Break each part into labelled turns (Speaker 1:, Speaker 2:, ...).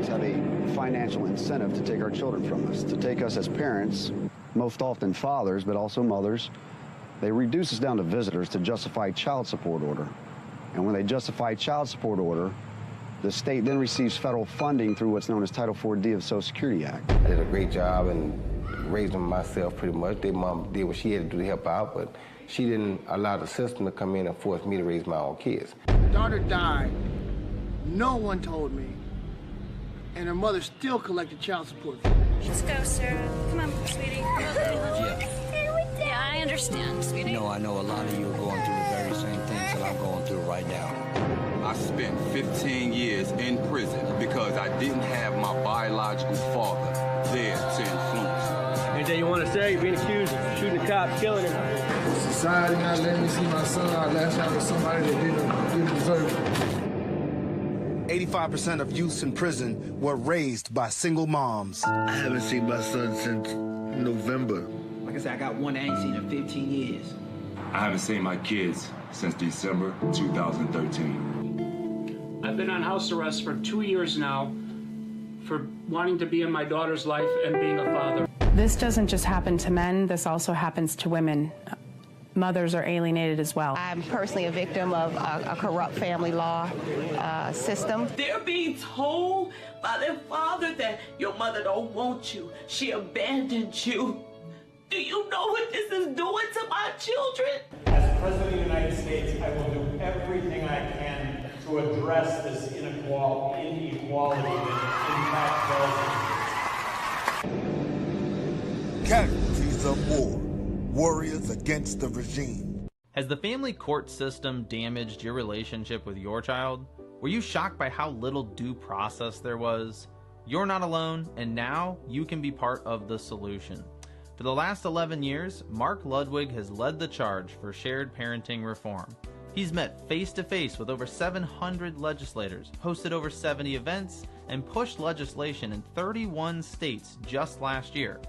Speaker 1: parents have a financial incentive to take our children from us, to take us as parents, most often fathers, but also mothers. They reduce us down to visitors to justify child support order. And when they justify child support order, the state then receives federal funding through what's known as Title IV-D of the Social Security Act.
Speaker 2: I did a great job and raised them myself pretty much. Their mom did what she had to do to help out, but she didn't allow the system to come in and force me to raise my own kids.
Speaker 3: My daughter died. No one told me. And her mother still collected child support.
Speaker 4: Let's go, Sarah. Come on, sweetie. Yeah, I understand, sweetie.
Speaker 5: You know, I know a lot of you are going through the very same things that I'm going through right now.
Speaker 6: I spent 15 years in prison because I didn't have my biological father there to influence me.
Speaker 7: Anything you want to say? You're being accused of shooting a cop, killing him.
Speaker 8: Society not letting me see my son. I lashed out at somebody that didn't deserve it.
Speaker 9: 85% of youths in prison were raised by single moms.
Speaker 8: I haven't seen my son since November.
Speaker 10: Like I said, I got one I ain't seen in 15 years.
Speaker 6: I haven't seen my kids since December 2013.
Speaker 7: I've been on house arrest for 2 years now for wanting to be in my daughter's life and being a father.
Speaker 11: This doesn't just happen to men, this also happens to women. Mothers are alienated as well.
Speaker 12: I'm personally a victim of a corrupt family law system.
Speaker 13: They're being told by their father that your mother don't want you. She abandoned you. Do you know what this is doing to my children?
Speaker 14: As President of the United States, I will do everything I can to address this inequality that impacts those.
Speaker 9: Casualties of war. Warriors against the regime.
Speaker 15: Has the family court system damaged your relationship with your child? Were you shocked by how little due process there was? You're not alone, and now you can be part of the solution. For the last 11 years, Mark Ludwig has led the charge for shared parenting reform. He's met face-to-face with over 700 legislators, hosted over 70 events, and pushed legislation in 31 states just last year.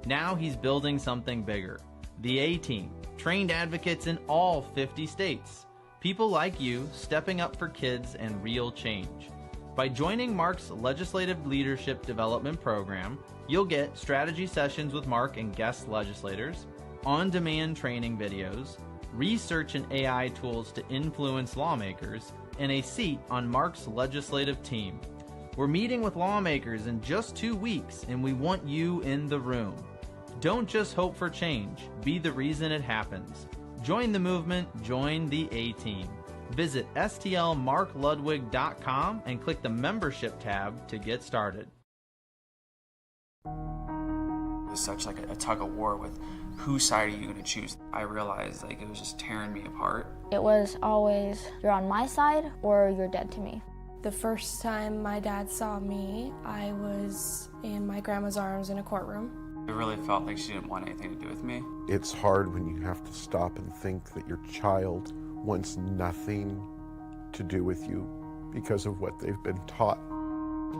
Speaker 15: Now he's building something bigger. The A-Team, trained advocates in all 50 states. People like you stepping up for kids and real change. By joining Mark's Legislative Leadership Development Program, you'll get strategy sessions with Mark and guest legislators, on-demand training videos, research and AI tools to influence lawmakers, and a seat on Mark's legislative team. We're meeting with lawmakers in just 2 weeks, and we want you in the room. Don't just hope for change, be the reason it happens. Join the movement, join the A-Team. Visit stlmarkludwig.com and click the membership tab to get started.
Speaker 16: It was such like a tug of war with whose side are you going to choose. I realized like it was just tearing me apart.
Speaker 17: It was always, you're on my side or you're dead to me.
Speaker 18: The first time my dad saw me, I was in my grandma's arms in a courtroom.
Speaker 16: It really felt like she didn't want anything to do with me.
Speaker 19: It's hard when you have to stop and think that your child wants nothing to do with you because of what they've been taught.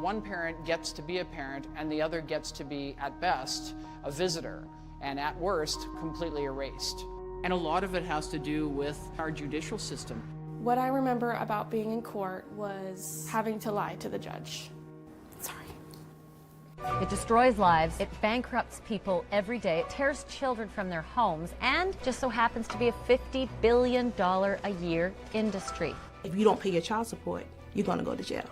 Speaker 20: One parent gets to be a parent and the other gets to be, at best, a visitor, and at worst, completely erased. And a lot of it has to do with our judicial system.
Speaker 18: What I remember about being in court was having to lie to the judge.
Speaker 21: It destroys lives, it bankrupts people every day, it tears children from their homes, and just so happens to be a $50 billion a year industry.
Speaker 22: If you don't pay your child support, you're going to go to jail.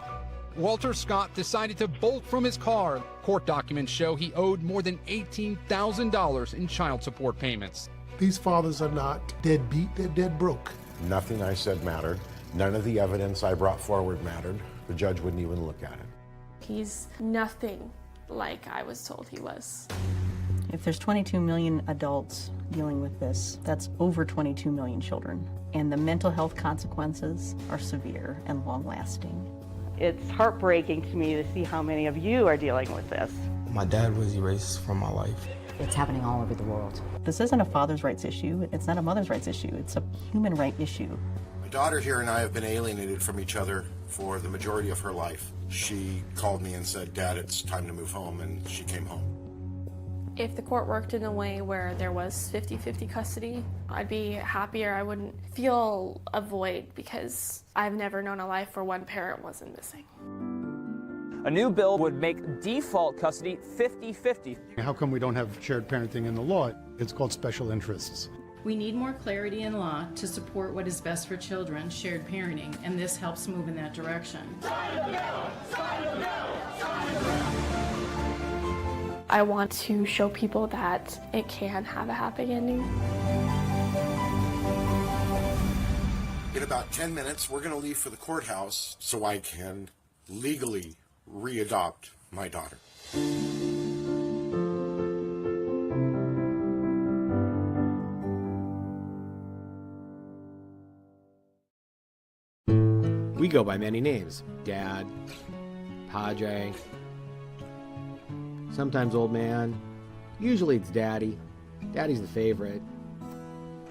Speaker 23: Walter Scott decided to bolt from his car. Court documents show he owed more than $18,000 in child support payments.
Speaker 8: These fathers are not deadbeat, they're dead broke.
Speaker 19: Nothing I said mattered. None of the evidence I brought forward mattered. The judge wouldn't even look at it.
Speaker 18: He's nothing like I was told he was.
Speaker 24: If there's 22 million adults dealing with this, that's over 22 million children. And the mental health consequences are severe and long-lasting.
Speaker 25: It's heartbreaking to me to see how many of you are dealing with this.
Speaker 26: My dad was erased from my life.
Speaker 21: It's happening all over the world.
Speaker 24: This isn't a father's rights issue. It's not a mother's rights issue. It's a human right issue.
Speaker 27: My daughter here and I have been alienated from each other for the majority of her life. She called me and said, "Dad, it's time to move home," and she came home.
Speaker 18: If the court worked in a way where there was 50-50 custody, I'd be happier. I wouldn't feel a void because I've never known a life where one parent wasn't missing.
Speaker 1: A new bill would make default custody 50-50.
Speaker 2: How come we don't have shared parenting in the law? It's called special interests.
Speaker 3: We need more clarity in law to support what is best for children, shared parenting, and this helps move in that direction.
Speaker 18: I want to show people that it can have a happy ending.
Speaker 27: In about 10 minutes, we're going to leave for the courthouse so I can legally readopt my daughter.
Speaker 4: We go by many names. Dad, Padre, sometimes old man. Usually it's Daddy. Daddy's the favorite.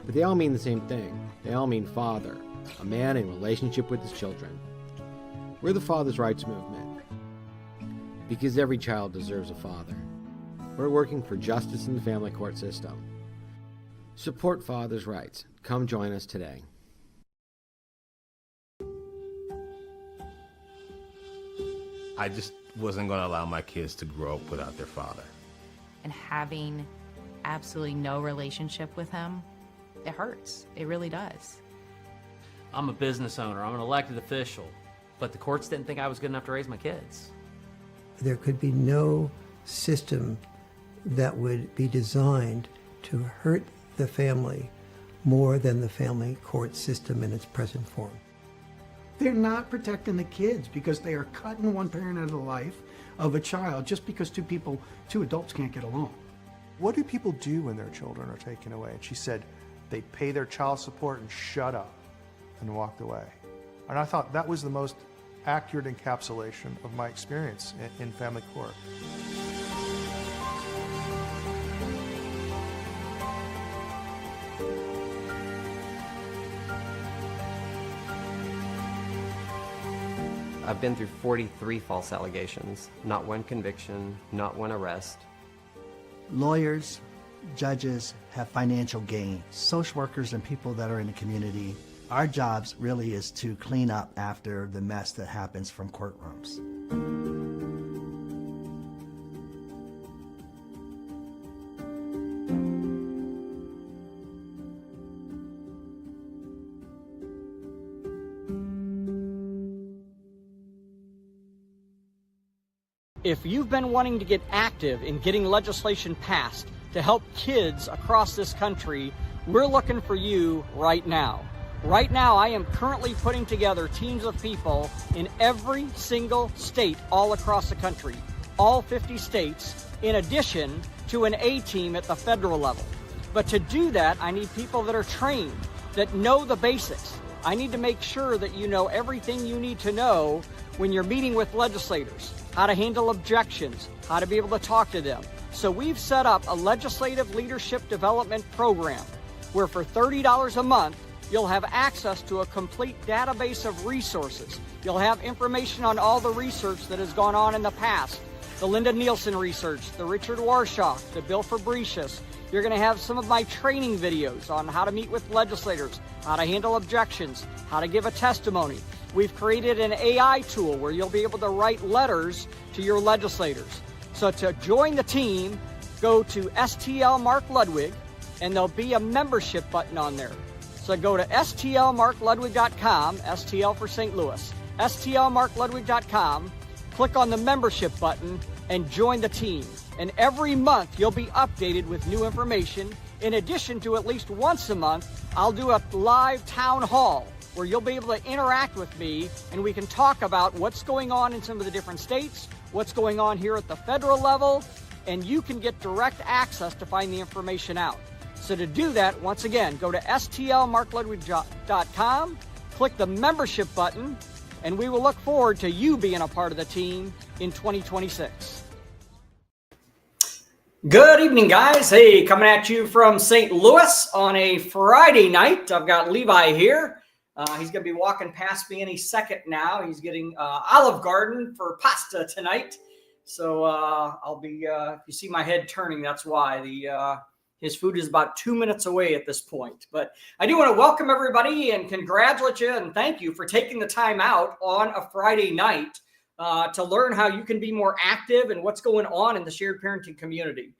Speaker 4: But they all mean the same thing. They all mean father, a man in relationship with his children. We're the Father's Rights Movement. Because every child deserves a father. We're working for justice in the family court system. Support father's rights. Come join us today.
Speaker 5: I just wasn't going to allow my kids to grow up without their father.
Speaker 6: And having absolutely no relationship with him, it hurts. It really does.
Speaker 10: I'm a business owner. I'm an elected official. But the courts didn't think I was good enough to raise my kids.
Speaker 28: There could be no system that would be designed to hurt the family more than the family court system in its present form.
Speaker 29: They're not protecting the kids because they are cutting one parent out of the life of a child just because two adults can't get along.
Speaker 30: What do people do when their children are taken away? And she said they pay their child support and shut up and walked away. And I thought that was the most accurate encapsulation of my experience in family court.
Speaker 31: I've been through 43 false allegations, not one conviction, not one arrest.
Speaker 32: Lawyers, judges have financial gain. Social workers and people that are in the community, our jobs really is to clean up after the mess that happens from courtrooms.
Speaker 20: If you've been wanting to get active in getting legislation passed to help kids across this country, we're looking for you right now. Right now, I am currently putting together teams of people in every single state all across the country, all 50 states, in addition to an A team at the federal level. But to do that, I need people that are trained, that know the basics. I need to make sure that you know everything you need to know when you're meeting with legislators, how to handle objections, how to be able to talk to them. So we've set up a legislative leadership development program where for $30 a month, you'll have access to a complete database of resources. You'll have information on all the research that has gone on in the past, the Linda Nielsen research, the Richard Warshaw, the Bill Fabricius. You're going to have some of my training videos on how to meet with legislators, how to handle objections, how to give a testimony. We've created an AI tool where you'll be able to write letters to your legislators. So to join the team, go to STL Mark Ludwig, and there'll be a membership button on there. So go to stlmarkludwig.com, STL for St. Louis, stlmarkludwig.com, click on the membership button, and join the team. And every month you'll be updated with new information. In addition to at least once a month, I'll do a live town hall where you'll be able to interact with me and we can talk about what's going on in some of the different states, what's going on here at the federal level, and you can get direct access to find the information out. So to do that, once again, go to stlmarkludwig.com, click the membership button, and we will look forward to you being a part of the team in 2026. Good evening, guys. Hey, coming at you from St. Louis on a Friday night. I've got Levi here. He's going to be walking past me any second now. He's getting Olive Garden for pasta tonight. So I'll be, if you see my head turning, that's why. His food is about 2 minutes away at this point. But I do want to welcome everybody and congratulate you and thank you for taking the time out on a Friday night
Speaker 7: to learn how you can be more active and what's going on in the shared parenting community.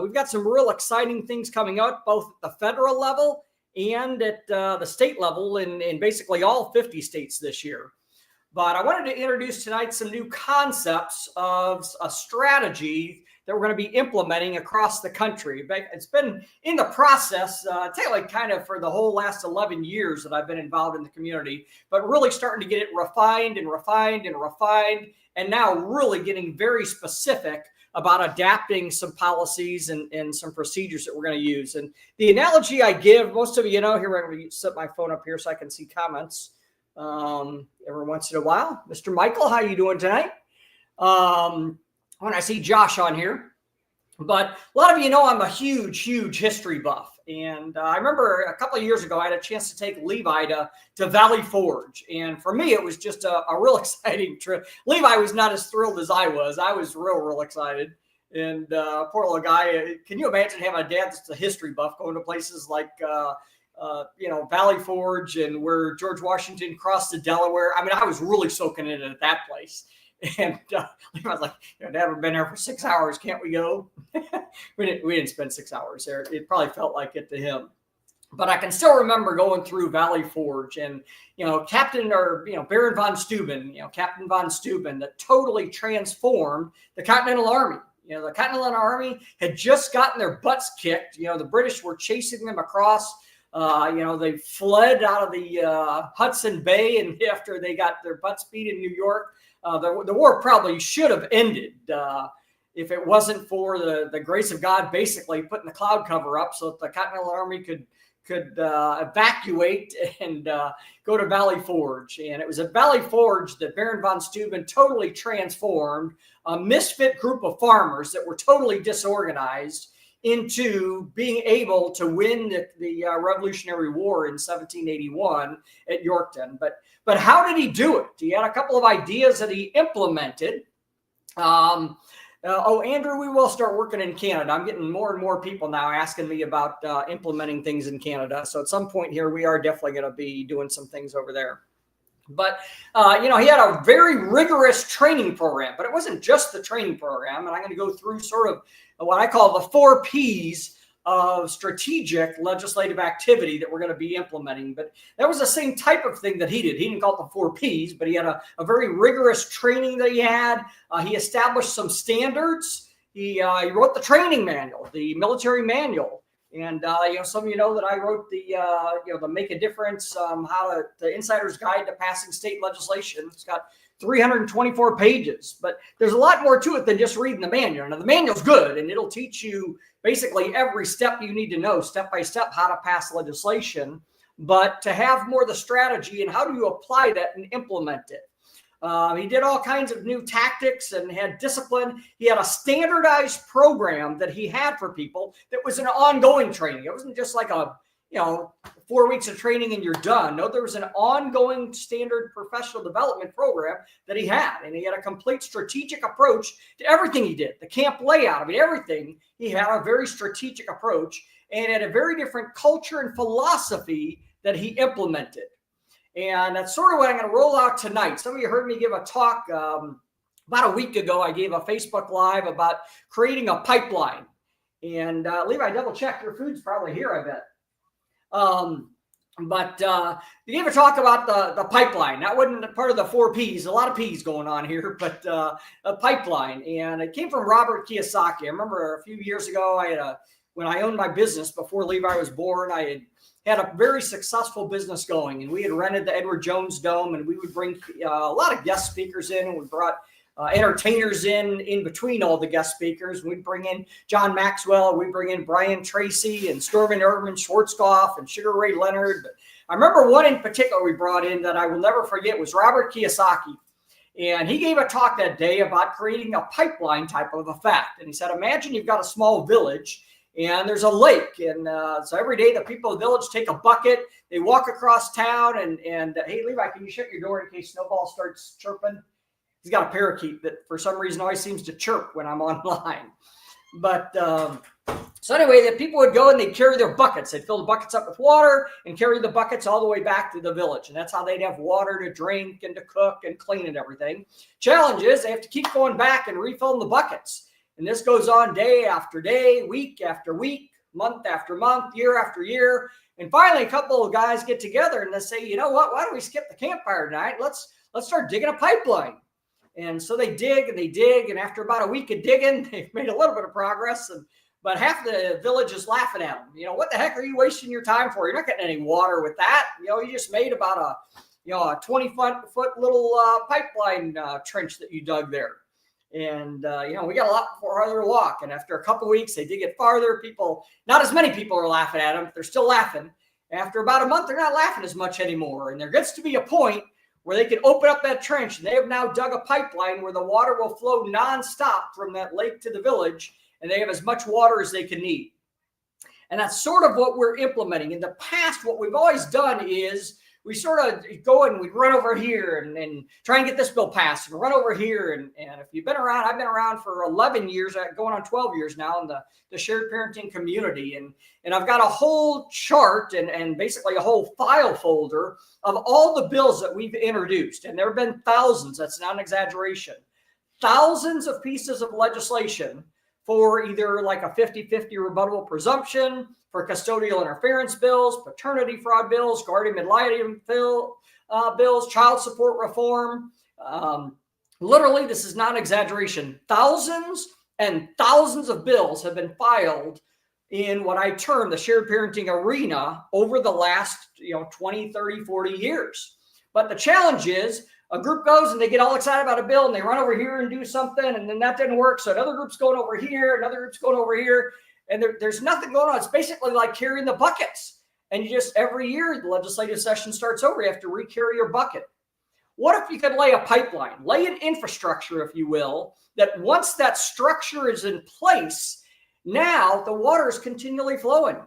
Speaker 7: We've got some real exciting things coming out, both at the federal level and at the state level in basically all 50 states this year. But I wanted to introduce tonight some new concepts of a strategy that we're going to be implementing across the country. It's been in the process, like kind of for the whole last 11 years that I've been involved in the community, but really starting to get it refined and refined and refined, and now really getting very specific about adapting some policies and some procedures that we're going to use. And the analogy I give, most of you know, here, I'm going to set my phone up here so I can see comments every once in a while. Mr. Michael, how you doing tonight? When I see Josh on here, but a lot of you know I'm a huge history buff. And I remember a couple of years ago, I had a chance to take Levi to Valley Forge. And for me, it was just a real exciting trip. Levi was not as thrilled as I was. I was real excited. And poor little guy, can you imagine having a dad that's a history buff going to places like, Valley Forge and where George Washington crossed the Delaware? I mean, I was really soaking in it at that place. And I was like, Dad, we've been there for 6 hours. Can't we go? we didn't spend 6 hours there. It probably felt like it to him. But I can still remember going through Valley Forge and, Captain Baron von Steuben, Captain von Steuben, that totally transformed the Continental Army. The Continental Army had just gotten their butts kicked. The British were chasing them across. They fled out of the Hudson Bay, and after they got their butts beat in New York, the war probably should have ended if it wasn't for the grace of God basically putting the cloud cover up so that the Continental Army could evacuate and go to Valley Forge. And it was at Valley Forge that Baron von Steuben totally transformed a misfit group of farmers that were totally disorganized into being able to win the Revolutionary War in 1781 at Yorktown. But how did he do it? He had a couple of ideas that he implemented. Andrew, we will start working in Canada. I'm getting more and more people now asking me about implementing things in Canada. So at some point here, we are definitely going to be doing some things over there. But, he had a very rigorous training program, but it wasn't just the training program. And I'm going to go through sort of what I call the 4 Ps of strategic legislative activity that we're going to be implementing. But that was the same type of thing that he did. He didn't call it the 4 Ps, but he had a very rigorous training that he had. He established some standards. He wrote the training manual, the military manual. And, some of you know that I wrote the Make a Difference, the Insider's Guide to Passing State Legislation. It's got 324 pages, but there's a lot more to it than just reading the manual. Now, the manual's good, and it'll teach you basically every step you need to know, step by step, how to pass legislation. But to have more of the strategy and how do you apply that and implement it. He did all kinds of new tactics and had discipline. He had a standardized program that he had for people that was an ongoing training. It wasn't just like 4 weeks of training and you're done. No, there was an ongoing standard professional development program that he had. And he had a complete strategic approach to everything he did. The camp layout, everything. He had a very strategic approach and had a very different culture and philosophy that he implemented. And that's sort of what I'm going to roll out tonight. Some of you heard me give a talk about a week ago. I gave a Facebook Live about creating a pipeline. And Levi, double check. Your food's probably here, I bet. But you gave a talk about the pipeline. That wasn't part of the 4 Ps. A lot of Ps going on here, but a pipeline. And it came from Robert Kiyosaki. I remember a few years ago, when I owned my business before Levi was born, I had a very successful business going, and we had rented the Edward Jones Dome, and we would bring a lot of guest speakers in, and we brought entertainers in between all the guest speakers. We'd bring in John Maxwell, we'd bring in Brian Tracy and Stormin Irvin Schwarzkopf and Sugar Ray Leonard. But I remember one in particular we brought in that I will never forget was Robert Kiyosaki. And he gave a talk that day about creating a pipeline type of effect. And he said, imagine you've got a small village and there's a lake. And so every day the people of the village take a bucket, they walk across town and hey, Levi, can you shut your door in case Snowball starts chirping? He's got a parakeet that for some reason always seems to chirp when I'm online. But So anyway, the people would go and they'd carry their buckets. They'd fill the buckets up with water and carry the buckets all the way back to the village. And that's how they'd have water to drink and to cook and clean and everything. Challenge is they have to keep going back and refilling the buckets. And this goes on day after day, week after week, month after month, year after year. And finally, a couple of guys get together and they say, you know what, why don't we skip the campfire tonight? Let's start digging a pipeline. And so they dig and they dig. And after about a week of digging, they've made a little bit of progress. But half the village is laughing at them. You know, what the heck are you wasting your time for? You're not getting any water with that. You know, you just made about a 20-foot little pipeline trench that you dug there. And, we got a lot farther to walk. And after a couple of weeks, they dig it farther. Not as many people are laughing at them. They're still laughing. After about a month, they're not laughing as much anymore. And there gets to be a point where they can open up that trench. And they have now dug a pipeline where the water will flow nonstop from that lake to the village. And they have as much water as they can need. And that's sort of what we're implementing. In the past, what we've always done is we sort of go and we run over here and try and get this bill passed and run over here. And if you've been around, I've been around for 11 years, going on 12 years now in the shared parenting community. And I've got a whole chart and basically a whole file folder of all the bills that we've introduced. And there have been thousands, that's not an exaggeration, thousands of pieces of legislation for either like a 50-50 rebuttable presumption, for custodial interference bills, paternity fraud bills, guardian ad litem bills, child support reform. Literally, this is not an exaggeration. Thousands and thousands of bills have been filed in what I term the shared parenting arena over the last 20, 30, 40 years. But the challenge is, a group goes and they get all excited about a bill and they run over here and do something, and then that didn't work. So another group's going over here, another group's going over here, and there's nothing going on. It's basically like carrying the buckets. And you just, every year the legislative session starts over, you have to recarry your bucket. What if you could lay a pipeline, lay an infrastructure, if you will, that once that structure is in place, now the water is continually flowing.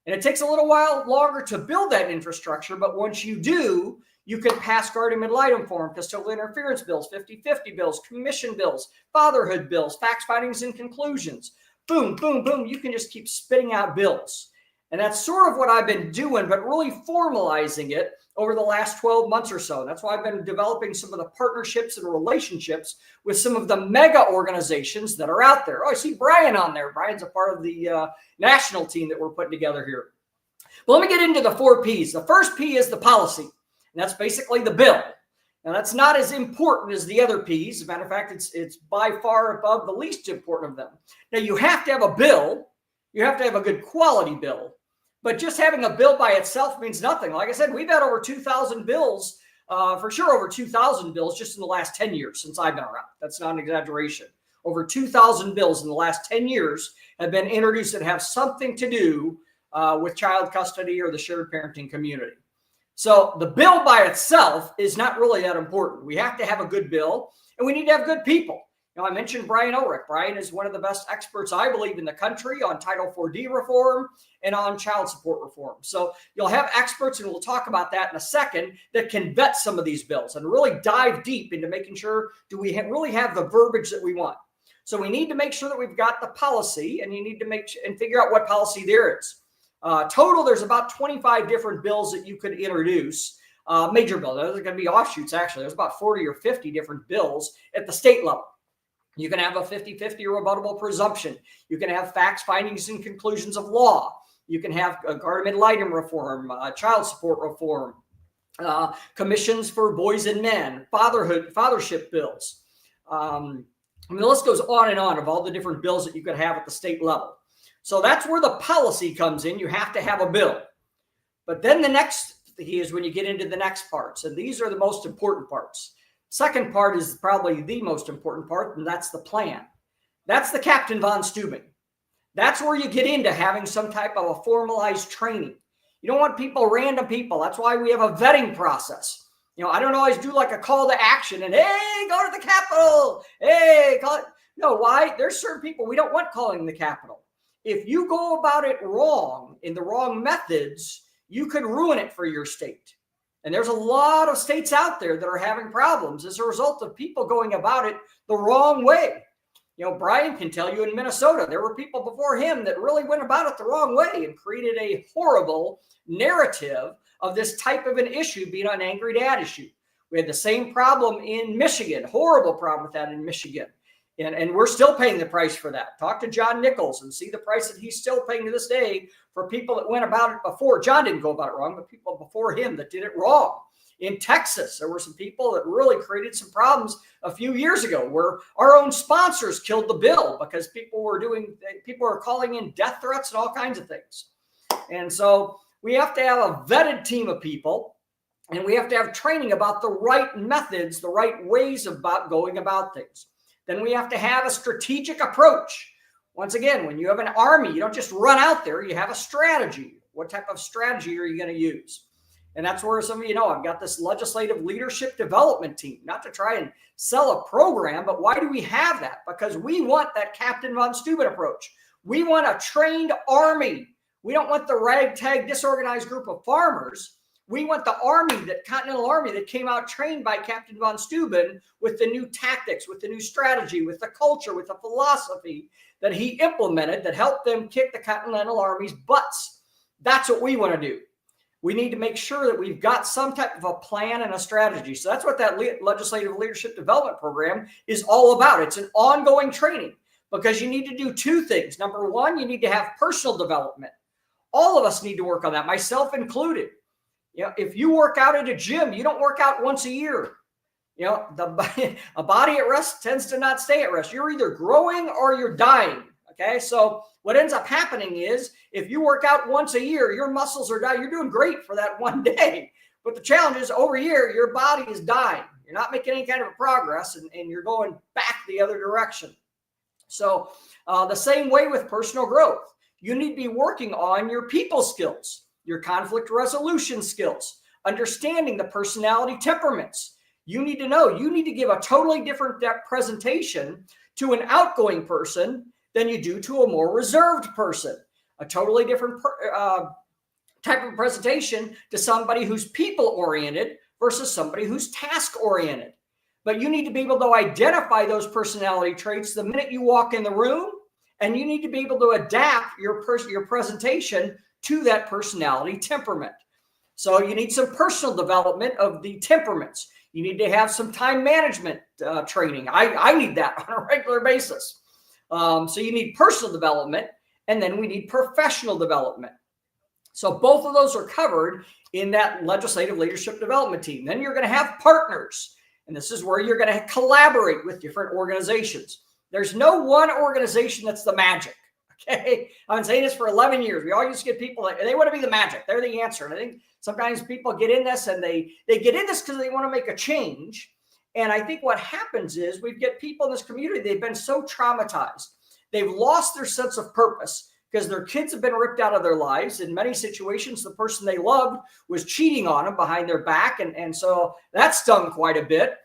Speaker 7: And it takes a little while longer to build that infrastructure, but once you do, you can pass guardian ad litem form, custodial interference bills, 50-50 bills, commission bills, fatherhood bills, facts, findings, and conclusions. Boom, boom, boom. You can just keep spitting out bills. And that's sort of what I've been doing, but really formalizing it over the last 12 months or so. That's why I've been developing some of the partnerships and relationships with some of the mega organizations that are out there. Oh, I see Brian on there. Brian's a part of the national team that we're putting together here. Well, let me get into the 4 Ps. The first P is the policy. And that's basically the bill. Now, that's not as important as the other Ps. As a matter of fact, it's by far above the least important of them. Now, you have to have a bill. You have to have a good quality bill. But just having a bill by itself means nothing. Like I said, we've had over 2,000 bills, for sure over 2,000 bills just in the last 10 years since I've been around. That's not an exaggeration. Over 2,000 bills in the last 10 years have been introduced that have something to do with child custody or the shared parenting community. So the bill by itself is not really that important. We have to have a good bill, and we need to have good people. I mentioned Brian Ulrich. Brian is one of the best experts, I believe, in the country on Title IV-D reform and on child support reform. So you'll have experts, and we'll talk about that in a second, that can vet some of these bills and really dive deep into making sure, do we really have the verbiage that we want? So we need to make sure that we've got the policy, and you need to figure out what policy there is. Total, there's about 25 different bills that you could introduce, major bills. Those are going to be offshoots, actually. There's about 40 or 50 different bills at the state level. You can have a 50-50 rebuttable presumption. You can have facts, findings, and conclusions of law. You can have a guardian ad litem reform, child support reform, commissions for boys and men, fathership bills. The list goes on and on of all the different bills that you could have at the state level. So that's where the policy comes in. You have to have a bill. But then the next is when you get into the next parts, and these are the most important parts. Second part is probably the most important part, and that's the plan. That's the Captain von Steuben. That's where you get into having some type of a formalized training. You don't want random people. That's why we have a vetting process. I don't always do like a call to action and, hey, go to the Capitol. Hey, call it. No, why? There's certain people we don't want calling the Capitol. If you go about it wrong, in the wrong methods, you could ruin it for your state. And there's a lot of states out there that are having problems as a result of people going about it the wrong way. Brian can tell you in Minnesota, there were people before him that really went about it the wrong way and created a horrible narrative of this type of an issue being an angry dad issue. We had the same problem in Michigan, horrible problem with that in Michigan. And we're still paying the price for that. Talk to John Nichols and see the price that he's still paying to this day for people that went about it before. John didn't go about it wrong, but people before him that did it wrong. In Texas, there were some people that really created some problems a few years ago where our own sponsors killed the bill because people were calling in death threats and all kinds of things. And so we have to have a vetted team of people, and we have to have training about the right methods, the right ways about going about things. Then we have to have a strategic approach. Once again, when you have an army, you don't just run out there, you have a strategy. What type of strategy are you going to use? And that's where some of you know, I've got this legislative leadership development team, not to try and sell a program, but why do we have that? Because we want that Captain von Steuben approach. We want a trained army. We don't want the ragtag, disorganized group of farmers. We want the army, that Continental Army that came out trained by Captain von Steuben with the new tactics, with the new strategy, with the culture, with the philosophy that he implemented that helped them kick the Continental Army's butts. That's what we want to do. We need to make sure that we've got some type of a plan and a strategy. So that's what that legislative leadership development program is all about. It's an ongoing training because you need to do two things. Number one, you need to have personal development. All of us need to work on that, myself included. If you work out at a gym, you don't work out once a year. A body at rest tends to not stay at rest. You're either growing or you're dying. Okay. So what ends up happening is if you work out once a year, your muscles are dying. You're doing great for that one day. But the challenge is over a year, your body is dying. You're not making any kind of progress and you're going back the other direction. So the same way with personal growth, you need to be working on your people skills, your conflict resolution skills, understanding the personality temperaments. You need to give a totally different presentation to an outgoing person than you do to a more reserved person. A totally different type of presentation to somebody who's people-oriented versus somebody who's task-oriented. But you need to be able to identify those personality traits the minute you walk in the room, and you need to be able to adapt your presentation to that personality temperament. So you need some personal development of the temperaments. You need to have some time management training. I need that on a regular basis. So you need personal development, and then we need professional development. So both of those are covered in that legislative leadership development team. Then you're going to have partners, and this is where you're going to collaborate with different organizations. There's no one organization that's the magic. Okay, I've been saying this for 11 years. We all used to get people that they want to be the magic. They're the answer. And I think sometimes people get in this and they get in this because they want to make a change. And I think what happens is we get people in this community, they've been so traumatized. They've lost their sense of purpose because their kids have been ripped out of their lives. In many situations, the person they loved was cheating on them behind their back. And so that stung quite a bit.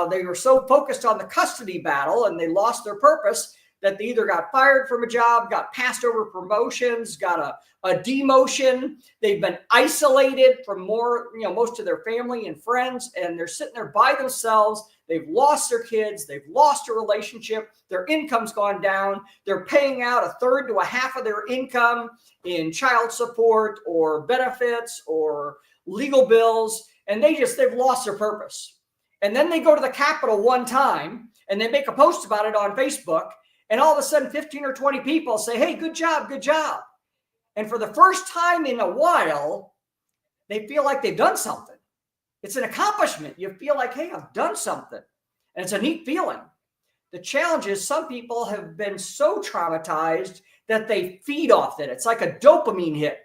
Speaker 7: They were so focused on the custody battle and they lost their purpose that they either got fired from a job, got passed over promotions, got a demotion. They've been isolated from most of their family and friends, and they're sitting there by themselves. They've lost their kids. They've lost a relationship. Their income's gone down. They're paying out a third to a half of their income in child support or benefits or legal bills, and they've lost their purpose. And then they go to the Capitol one time, and they make a post about it on Facebook, and all of a sudden 15 or 20 people say, hey, good job, good job. And for the first time in a while, they feel like they've done something. It's an accomplishment. You feel like, hey, I've done something. And it's a neat feeling. The challenge is some people have been so traumatized that they feed off it. It's like a dopamine hit.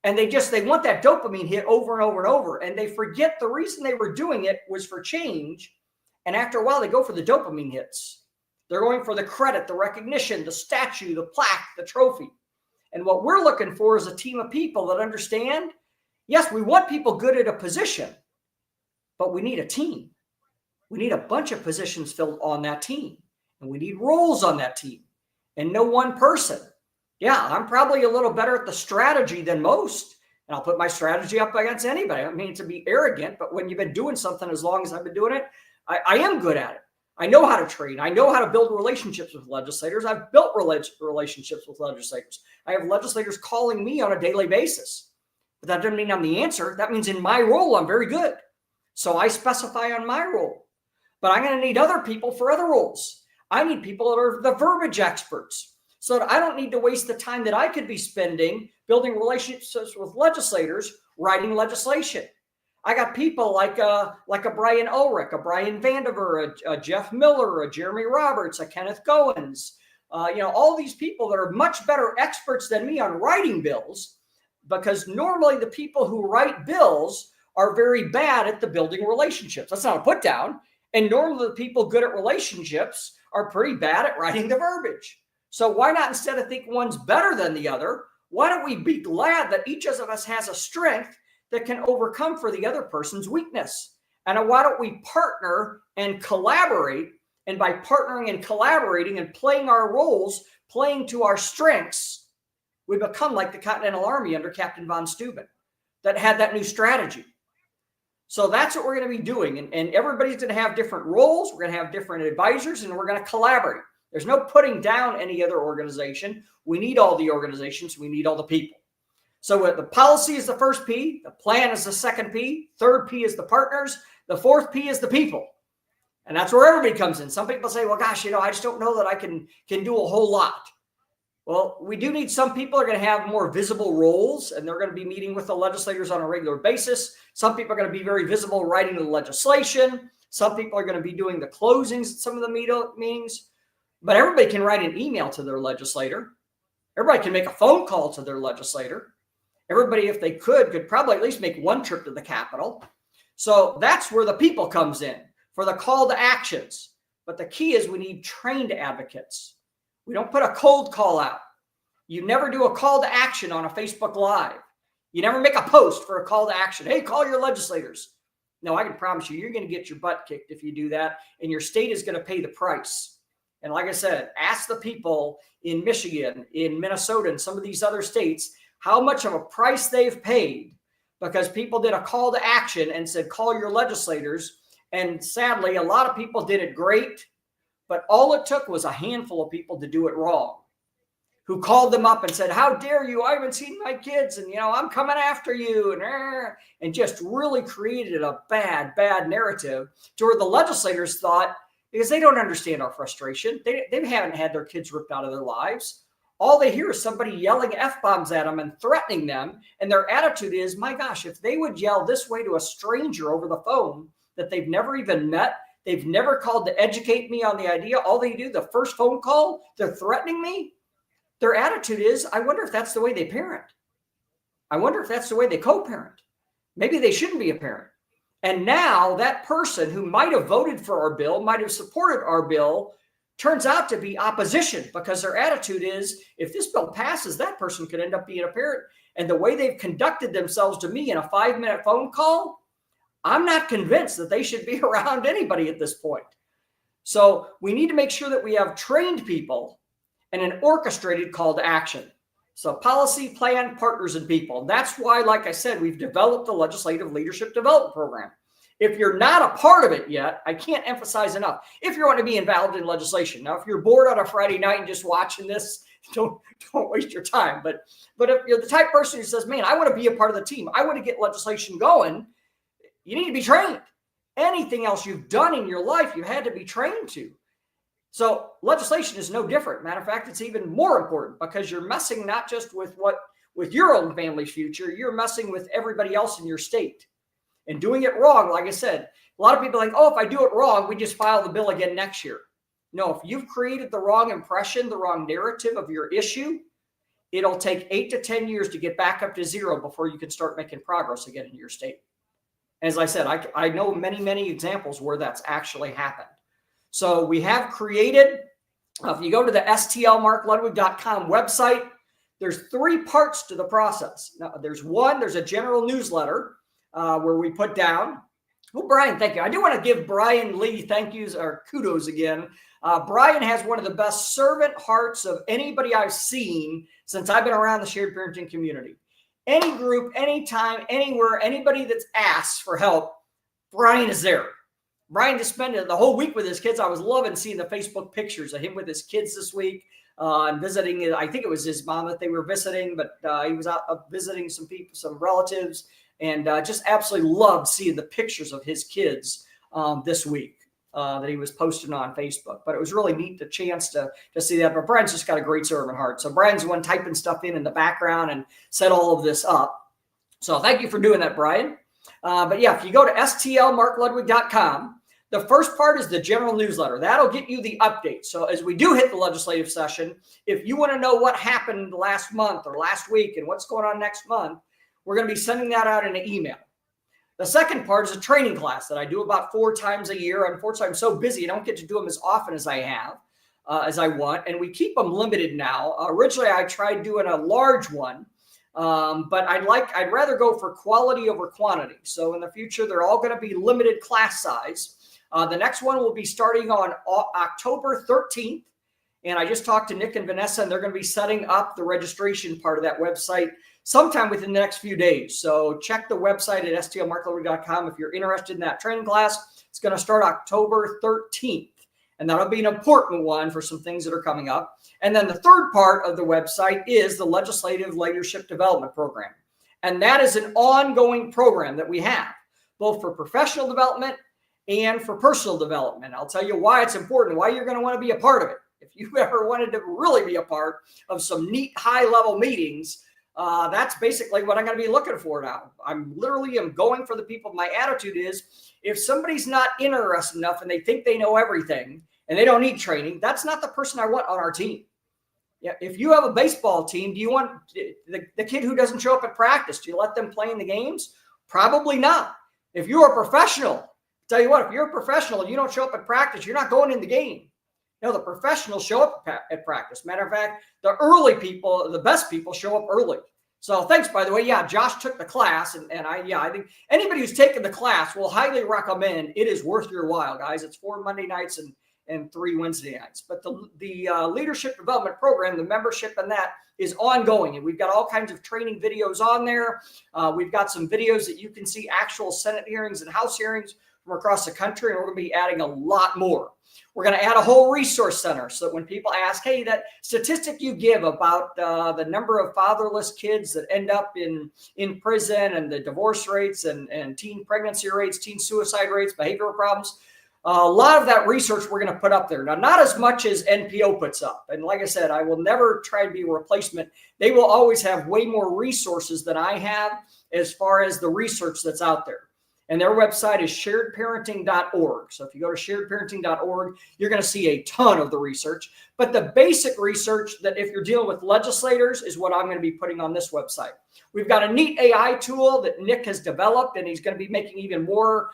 Speaker 7: And they want that dopamine hit over and over and over. And they forget the reason they were doing it was for change. And after a while, they go for the dopamine hits. They're going for the credit, the recognition, the statue, the plaque, the trophy. And what we're looking for is a team of people that understand, yes, we want people good at a position, but we need a team. We need a bunch of positions filled on that team. And we need roles on that team. And no one person. Yeah, I'm probably a little better at the strategy than most. And I'll put my strategy up against anybody. I mean, to be arrogant, but when you've been doing something as long as I've been doing it, I am good at it. I know how to train. I know how to build relationships with legislators. I've built relationships with legislators. I have legislators calling me on a daily basis. But that doesn't mean I'm the answer. That means in my role, I'm very good. So I specify on my role. But I'm going to need other people for other roles. I need people that are the verbiage experts so that I don't need to waste the time that I could be spending building relationships with legislators, writing legislation. I got people like a Brian Ulrich, a Brian Vandiver, a Jeff Miller, a Jeremy Roberts, a Kenneth Goins, all these people that are much better experts than me on writing bills, because normally the people who write bills are very bad at the building relationships. That's not a put down. And normally the people good at relationships are pretty bad at writing the verbiage. So why not, instead of think one's better than the other, why don't we be glad that each of us has a strength that can overcome for the other person's weakness? And why don't we partner and collaborate? And by partnering and collaborating and playing our roles, playing to our strengths, we become like the Continental Army under Captain von Steuben that had that new strategy. So that's what we're going to be doing. And everybody's going to have different roles. We're going to have different advisors, and we're going to collaborate. There's no putting down any other organization. We need all the organizations. We need all the people. So the policy is the first P. The plan is the second P. Third P is the partners. The fourth P is the people. And that's where everybody comes in. Some people say, well, gosh, I just don't know that I can do a whole lot. Well, we do need some people are going to have more visible roles, and they're going to be meeting with the legislators on a regular basis. Some people are going to be very visible writing the legislation. Some people are going to be doing the closings at some of the meetings. But everybody can write an email to their legislator. Everybody can make a phone call to their legislator. Everybody, if they could probably at least make one trip to the Capitol. So that's where the people comes in for the call to actions. But the key is we need trained advocates. We don't put a cold call out. You never do a call to action on a Facebook Live. You never make a post for a call to action. Hey, call your legislators. No, I can promise you, you're going to get your butt kicked if you do that, and your state is going to pay the price. And like I said, ask the people in Michigan, in Minnesota, and some of these other states how much of a price they've paid because people did a call to action and said, call your legislators. And sadly, a lot of people did it great, but all it took was a handful of people to do it wrong, who called them up and said, how dare you? I haven't seen my kids, and I'm coming after you, and just really created a bad narrative to where the legislators thought, because they don't understand our frustration, they haven't had their kids ripped out of their lives. All they hear is somebody yelling F-bombs at them and threatening them, and their attitude is, my gosh, if they would yell this way to a stranger over the phone that they've never even met, they've never called to educate me on the idea, all they do, the first phone call, they're threatening me. Their attitude is, I wonder if that's the way they parent. I wonder if that's the way they co-parent. Maybe they shouldn't be a parent. And now that person who might have voted for our bill, might have supported our bill, turns out to be opposition because their attitude is, if this bill passes, that person could end up being a parent. And the way they've conducted themselves to me in a 5-minute phone call, I'm not convinced that they should be around anybody at this point. So we need to make sure that we have trained people and an orchestrated call to action. So policy, plan, partners, and people. And that's why, like I said, we've developed the Legislative Leadership Development Program. If you're not a part of it yet, I can't emphasize enough. If you want to be involved in legislation. Now, if you're bored on a Friday night and just watching this, don't waste your time. But if you're the type of person who says, man, I want to be a part of the team, I want to get legislation going, you need to be trained. Anything else you've done in your life, you had to be trained to. So legislation is no different. Matter of fact, it's even more important because you're messing not just with your own family's future, you're messing with everybody else in your state. And doing it wrong, like I said, a lot of people are like, oh, if I do it wrong, we just file the bill again next year. No, if you've created the wrong impression, the wrong narrative of your issue, it'll take 8 to 10 years to get back up to zero before you can start making progress again in your state. As I said, I know many examples where that's actually happened. So we have created, if you go to the stlmarkludwig.com website, there's 3 parts to the process. Now, there's a general newsletter where we put down, oh, Brian, thank you. I do want to give Brian Lee thank yous or kudos again. Brian has one of the best servant hearts of anybody I've seen since I've been around the shared parenting community. Any group, anytime, anywhere, anybody that's asked for help, Brian is there. Brian just spent the whole week with his kids. I was loving seeing the Facebook pictures of him with his kids this week and visiting. I think it was his mom that they were visiting, but he was out visiting some people, some relatives, and just absolutely loved seeing the pictures of his kids this week that he was posting on Facebook. But it was really neat, the chance to see that. But Brian's just got a great servant heart. So Brian's the one typing stuff in the background and set all of this up. So thank you for doing that, Brian. But yeah, if you go to stlmarkludwig.com, the first part is the general newsletter. That'll get you the update. So as we do hit the legislative session, if you want to know what happened last month or last week and what's going on next month, we're going to be sending that out in an email. The second part is a training class that I do about 4 times a year. Unfortunately, I'm so busy, I don't get to do them as often as as I want. And we keep them limited now. Originally, I tried doing a large one. But I'd rather go for quality over quantity. So in the future, they're all going to be limited class size. The next one will be starting on October 13th. And I just talked to Nick and Vanessa, and they're going to be setting up the registration part of that website sometime within the next few days. So check the website at stlmarkludwig.com if you're interested in that training class. It's going to start October 13th. And that'll be an important one for some things that are coming up. And then the third part of the website is the Legislative Leadership Development Program. And that is an ongoing program that we have, both for professional development and for personal development. I'll tell you why it's important, why you're going to want to be a part of it. If you ever wanted to really be a part of some neat high-level meetings, that's basically what I'm going to be looking for now. I'm going for the people. My attitude is, if somebody's not interested enough and they think they know everything and they don't need training, that's not the person I want on our team. Yeah, if you have a baseball team, do you want the kid who doesn't show up at practice? Do you let them play in the games? Probably not. If you're a professional, tell you what, if you're a professional and you don't show up at practice, you're not going in the game. The professionals show up at practice. Matter of fact, the early people, the best people show up early. So thanks, by the way. Yeah, Josh took the class, and I think anybody who's taken the class will highly recommend. It is worth your while, guys. It's 4 Monday nights and 3 Wednesday nights. But the Leadership Development Program, the membership in that is ongoing. And we've got all kinds of training videos on there. We've got some videos that you can see actual Senate hearings and House hearings from across the country. And we're going to be adding a lot more. We're going to add a whole resource center so that when people ask, hey, that statistic you give about the number of fatherless kids that end up in prison and the divorce rates and teen pregnancy rates, teen suicide rates, behavioral problems, a lot of that research we're going to put up there. Now, not as much as NPO puts up. And like I said, I will never try to be a replacement. They will always have way more resources than I have as far as the research that's out there. And their website is sharedparenting.org. So if you go to sharedparenting.org, you're going to see a ton of the research. But the basic research that if you're dealing with legislators is what I'm going to be putting on this website. We've got a neat AI tool that Nick has developed, and he's going to be making even more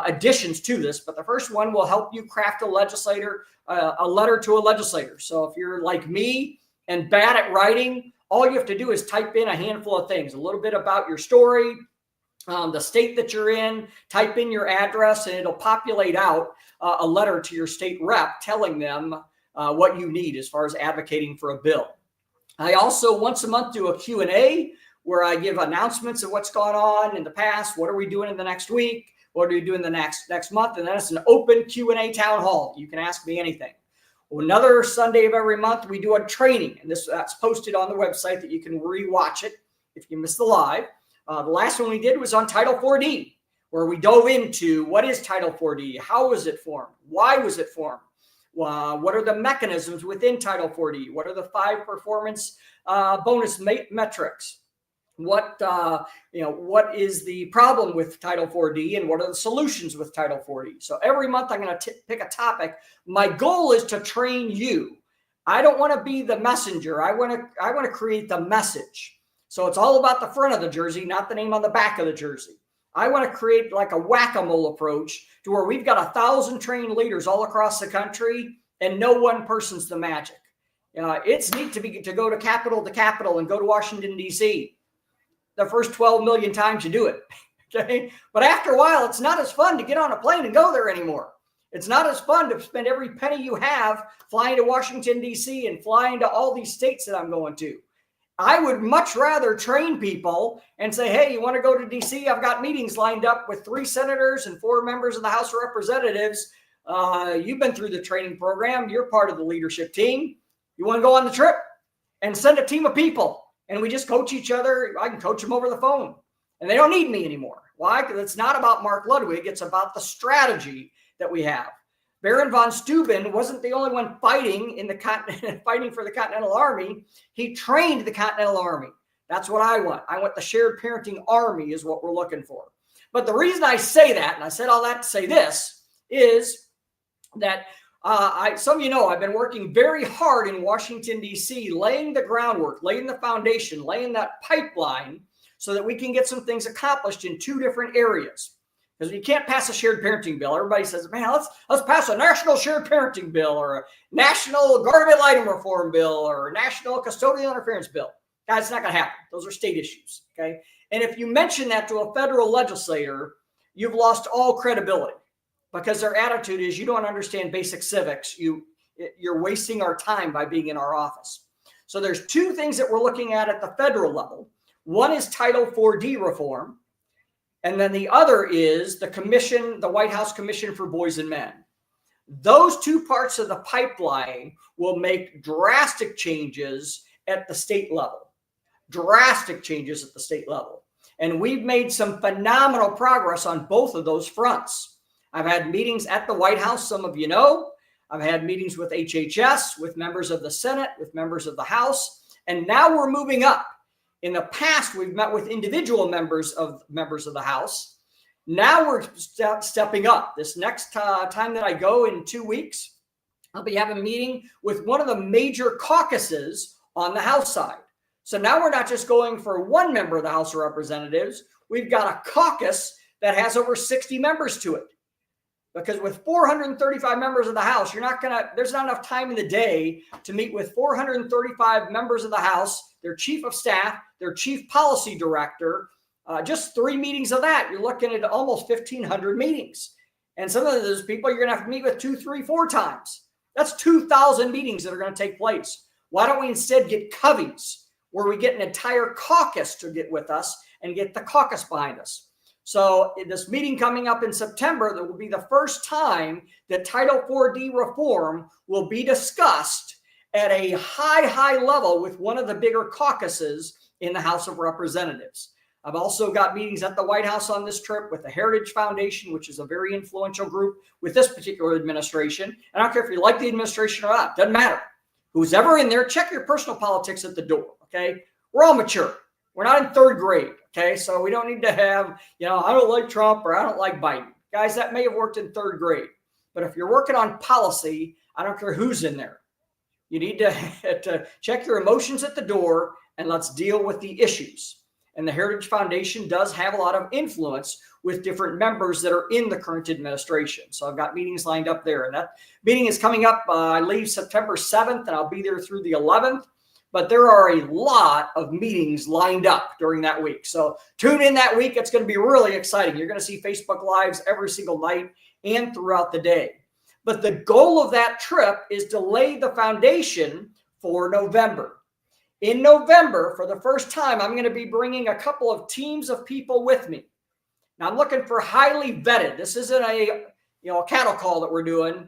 Speaker 7: additions to this. But the first one will help you craft a letter to a legislator. So if you're like me and bad at writing, all you have to do is type in a handful of things, a little bit about your story, the state that you're in, type in your address, and it'll populate out a letter to your state rep telling them what you need as far as advocating for a bill. I also once a month do a Q&A where I give announcements of what's gone on in the past. What are we doing in the next week? What are we doing the next month? And then it's an open Q&A town hall. You can ask me anything. Well, another Sunday of every month, we do a training, and that's posted on the website that you can rewatch it if you missed the live. The last one we did was on Title 4D, where we dove into what is Title 4D, how was it formed, why was it formed, what are the mechanisms within Title 4D, what are the 5 performance bonus metrics, what is the problem with Title 4D, and what are the solutions with Title 4D. So every month I'm going to pick a topic. My goal is to train you. I don't want to be the messenger. I want to create the message. So it's all about the front of the jersey, not the name on the back of the jersey. I want to create like a whack-a-mole approach to where we've got 1,000 trained leaders all across the country, and no one person's the magic. It's neat to go to capital and go to Washington, D.C. the first 12 million times you do it. Okay. But after a while, it's not as fun to get on a plane and go there anymore. It's not as fun to spend every penny you have flying to Washington, D.C. and flying to all these states that I'm going to. I would much rather train people and say, hey, you want to go to DC? I've got meetings lined up with 3 senators and 4 members of the House of Representatives. You've been through the training program. You're part of the leadership team. You want to go on the trip? And send a team of people. And we just coach each other. I can coach them over the phone. And they don't need me anymore. Why? Because it's not about Mark Ludwig. It's about the strategy that we have. Baron von Steuben wasn't the only one fighting in the fighting for the Continental Army. He trained the Continental Army. That's what I want. I want the shared parenting army is what we're looking for. But the reason I say that, and I said all that to say this, is that some of you know I've been working very hard in Washington, D.C., laying the groundwork, laying the foundation, laying that pipeline so that we can get some things accomplished in 2 different areas. Because you can't pass a shared parenting bill. Everybody says, man, let's pass a national shared parenting bill or a national guardian ad litem reform bill or a national custodial interference bill. Guys, it's not going to happen. Those are state issues, okay? And if you mention that to a federal legislator, you've lost all credibility because their attitude is you don't understand basic civics. You're wasting our time by being in our office. So there's 2 things that we're looking at the federal level. One is Title 4D reform. And then the other is the commission, the White House Commission for Boys and Men. Those 2 parts of the pipeline will make drastic changes at the state level. Drastic changes at the state level. And we've made some phenomenal progress on both of those fronts. I've had meetings at the White House, some of you know. I've had meetings with HHS, with members of the Senate, with members of the House. And now we're moving up. In the past, we've met with individual members of the House. Now we're stepping up. This next time that I go in 2 weeks, I'll be having a meeting with one of the major caucuses on the House side. So now we're not just going for 1 member of the House of Representatives. We've got a caucus that has over 60 members to it. Because with 435 members of the House, there's not enough time in the day to meet with 435 members of the House, their chief of staff, their chief policy director. Just 3 meetings of that, you're looking at almost 1,500 meetings. And some of those people you're going to have to meet with 2, 3, 4 times. That's 2,000 meetings that are going to take place. Why don't we instead get coveys where we get an entire caucus to get with us and get the caucus behind us? So in this meeting coming up in September, that will be the first time that Title 4D reform will be discussed at a high level with one of the bigger caucuses in the House of Representatives. I've also got meetings at the White House on this trip with the Heritage Foundation, which is a very influential group with this particular administration. And I don't care if you like the administration or not, doesn't matter. Who's ever in there, check your personal politics at the door, okay? We're all mature. We're not in 3rd grade, okay? So we don't need to have, I don't like Trump or I don't like Biden. Guys, that may have worked in 3rd grade. But if you're working on policy, I don't care who's in there. You need to check your emotions at the door and let's deal with the issues. And the Heritage Foundation does have a lot of influence with different members that are in the current administration. So I've got meetings lined up there. And that meeting is coming up, I leave September 7th, and I'll be there through the 11th. But there are a lot of meetings lined up during that week. So tune in that week. It's going to be really exciting. You're going to see Facebook Lives every single night and throughout the day. But the goal of that trip is to lay the foundation for November. In November, for the first time, I'm going to be bringing a couple of teams of people with me. Now, I'm looking for highly vetted. This isn't a cattle call that we're doing,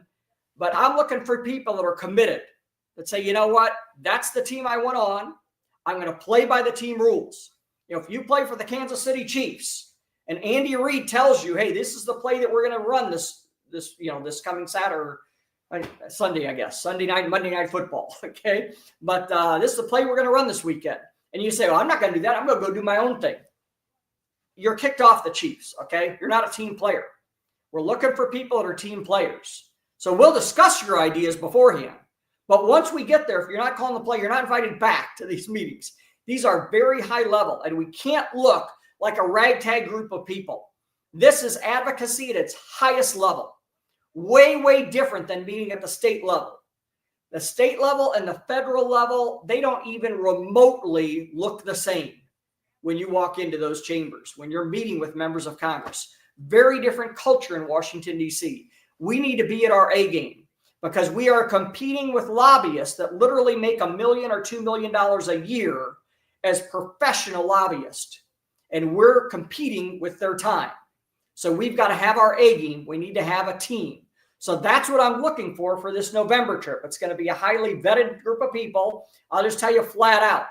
Speaker 7: but I'm looking for people that are committed, that say, you know what, that's the team I want on. I'm going to play by the team rules. If you play for the Kansas City Chiefs and Andy Reid tells you, hey, this is the play that we're going to run this coming Saturday, Sunday, I guess, Sunday night, Monday Night Football. Okay. But this is the play we're going to run this weekend. And you say, well, I'm not going to do that. I'm going to go do my own thing. You're kicked off the Chiefs. Okay. You're not a team player. We're looking for people that are team players. So we'll discuss your ideas beforehand. But once we get there, if you're not calling the play, you're not invited back to these meetings. These are very high level, and we can't look like a ragtag group of people. This is advocacy at its highest level. Way, way different than meeting at the state level. The state level and the federal level, they don't even remotely look the same when you walk into those chambers, when you're meeting with members of Congress. Very different culture in Washington, D.C. We need to be at our A game because we are competing with lobbyists that literally make $1 million or $2 million a year, as professional lobbyists, and we're competing with their time. So we've got to have our A game. We need to have a team. So that's what I'm looking for this November trip. It's going to be a highly vetted group of people. I'll just tell you flat out.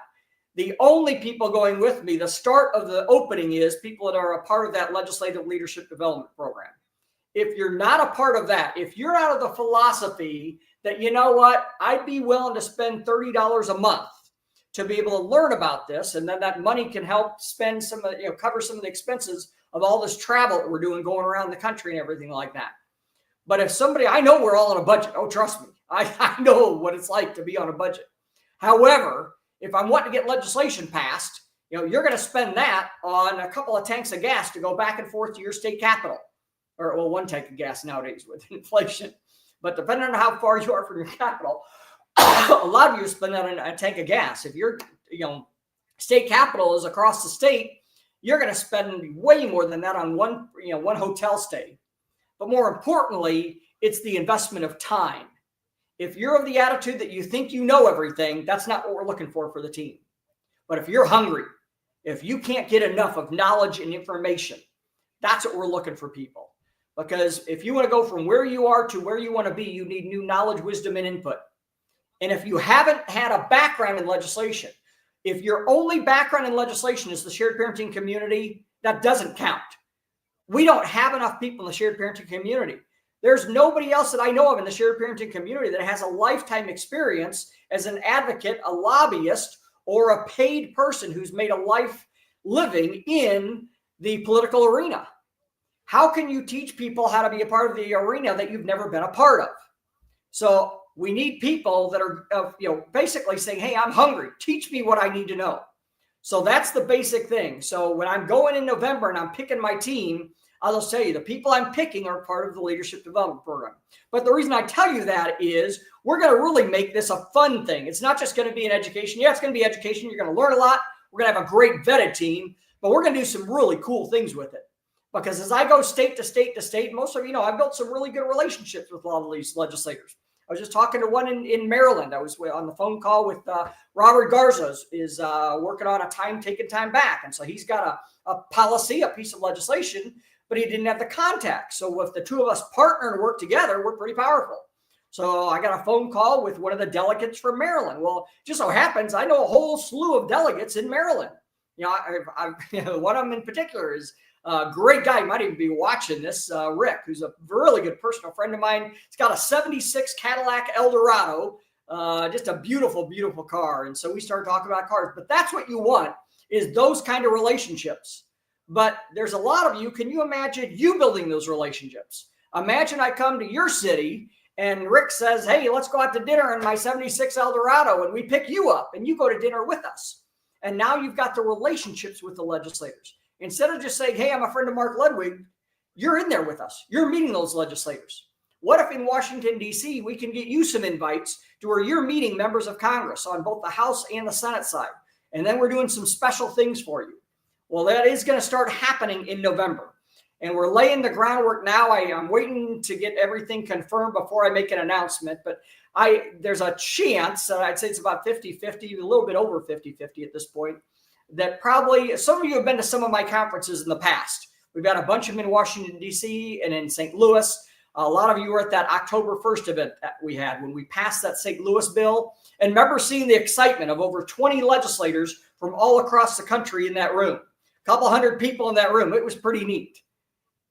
Speaker 7: The only people going with me, the start of the opening is people that are a part of that legislative leadership development program. If you're not a part of that, if you're out of the philosophy that, you know what, I'd be willing to spend $30 a month to be able to learn about this, and then that money can help spend some of, cover some of the expenses of all this travel that we're doing going around the country and everything like that. But if somebody, I know we're all on a budget. Oh, trust me. I know what it's like to be on a budget. However, if I'm wanting to get legislation passed, you're going to spend that on a couple of tanks of gas to go back and forth to your state capital. Or, well, one tank of gas nowadays with inflation. But depending on how far you are from your capital, a lot of you spend that on a tank of gas. If your state capital is across the state, you're going to spend way more than that on one hotel stay. But more importantly, it's the investment of time. If you're of the attitude that you think you know everything, that's not what we're looking for the team. But if you're hungry, if you can't get enough of knowledge and information, that's what we're looking for people. Because if you want to go from where you are to where you want to be, you need new knowledge, wisdom, and input. And if you haven't had a background in legislation, if your only background in legislation is the shared parenting community, that doesn't count. We don't have enough people in the shared parenting community. There's nobody else that I know of in the shared parenting community that has a lifetime experience as an advocate, a lobbyist, or a paid person who's made a life living in the political arena. How can you teach people how to be a part of the arena that you've never been a part of? So we need people that are, basically saying, hey, I'm hungry. Teach me what I need to know. So that's the basic thing. So when I'm going in November and I'm picking my team, I'll just tell you, the people I'm picking are part of the leadership development program. But the reason I tell you that is we're going to really make this a fun thing. It's not just going to be an education. Yeah, it's going to be education. You're going to learn a lot. We're going to have a great vetted team, but we're going to do some really cool things with it. Because as I go state to state to state, most of you know, I've built some really good relationships with a lot of these legislators. I was just talking to one in Maryland. I was on the phone call with Robert Garza, is working on a taking time back. And so he's got a policy, a piece of legislation, but he didn't have the contact. So if the two of us partner and work together, we're pretty powerful. So I got a phone call with one of the delegates from Maryland. Well, just so happens, I know a whole slew of delegates in Maryland. One of them in particular is a great guy. You might even be watching this, Rick, who's a really good personal friend of mine. He's got a 76 Cadillac Eldorado, just a beautiful, beautiful car. And so we started talking about cars. But that's what you want, is those kind of relationships. But there's a lot of you. Can you imagine you building those relationships? Imagine I come to your city and Rick says, hey, let's go out to dinner in my 76 Eldorado, and we pick you up and you go to dinner with us. And now you've got the relationships with the legislators. Instead of just saying, hey, I'm a friend of Mark Ludwig, you're in there with us. You're meeting those legislators. What if in Washington, D.C., we can get you some invites to where you're meeting members of Congress on both the House and the Senate side? And then we're doing some special things for you. Well, that is going to start happening in November. And we're laying the groundwork now. I'm waiting to get everything confirmed before I make an announcement. But there's a chance, I'd say it's about 50-50, a little bit over 50-50 at this point, that probably some of you have been to some of my conferences in the past. We've got a bunch of them in Washington, D.C. and in St. Louis. A lot of you were at that October 1st event that we had when we passed that St. Louis bill. And remember seeing the excitement of over 20 legislators from all across the country in that room. A couple hundred people in that room. It was pretty neat.